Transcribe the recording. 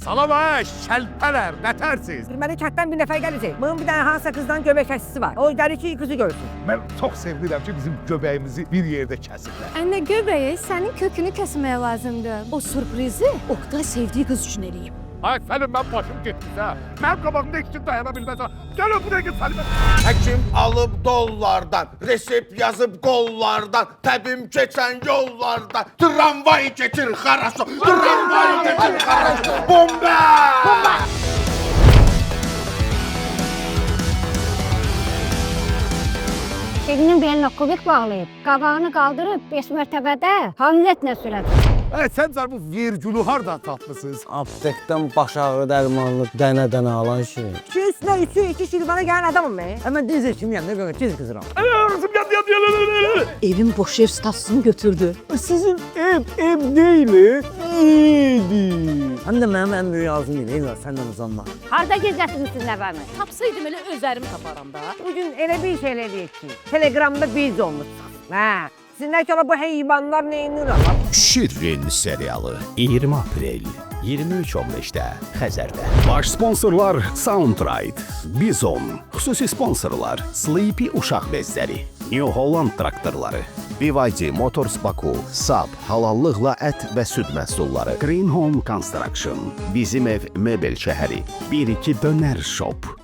Salam ha, şəlpələr, nətərsiz? Məni kətdən bir nəfər gələcək. Bunun bir dənə hansısa qızdan göbək kəsisi var. O gəlir ki, qızı görsün. Mən çox sevinirəm ki, bizim göbəyimizi bir yerdə kəsirlər. Anne göbeği senin kökünü kesmeye lazımdı. O sürprizi Oktay sevdiği kız için eləyib. Ay Səlim, mən başım getdi ha. Mənim qabağımda iki dayana bilməz ha. Gəl o buraya git Səlim. Həkim alıb dollardan, resept yazıb qollardan, təbim keçən yollardan, tramvay keçir xaraşo, tramvay keçir xaraşo, bomba! Bomba! Elinin belinə kubik bağlayıb, qabağını qaldırıb 5 mərtəbədə hamletlə sürədir. Sən car bu virgülü hardan tapmısınız? Aptekdən baş ağrı dərmanlı dənə-dənə alan şey. İki üstüne iki şilvana gələn adamım mən. Hemen dizi kimyəm, ne böyle dizi kızıram. Evin boş ev statüsünü götürdü. Sizin ev deyil, evdir. Hem de mənim en büyük ağzım değil, eyvallah senden uzanma. Harda gizlətmişsiniz nəvəmi? Tapsaydım elə özərim taparam da. Bugün elə bir şeyler eləyək ki, Telegramda biz olmuşsunuz. Ha. Sizdən sonra bu heyvanlar neyini alır? Şirin serialı 20 aprel 23:15-də Xəzərdə. Baş sponsorlar Soundride, Bizon, Xüsusi sponsorlar Sleepy uşaq bezləri, New Holland traktorları, BYD Motors Baku, Saab halallıqla ət və süd məhsulları, Green Home Construction, Bizim ev mebel şəhəri, 1-2 Dönər Shop,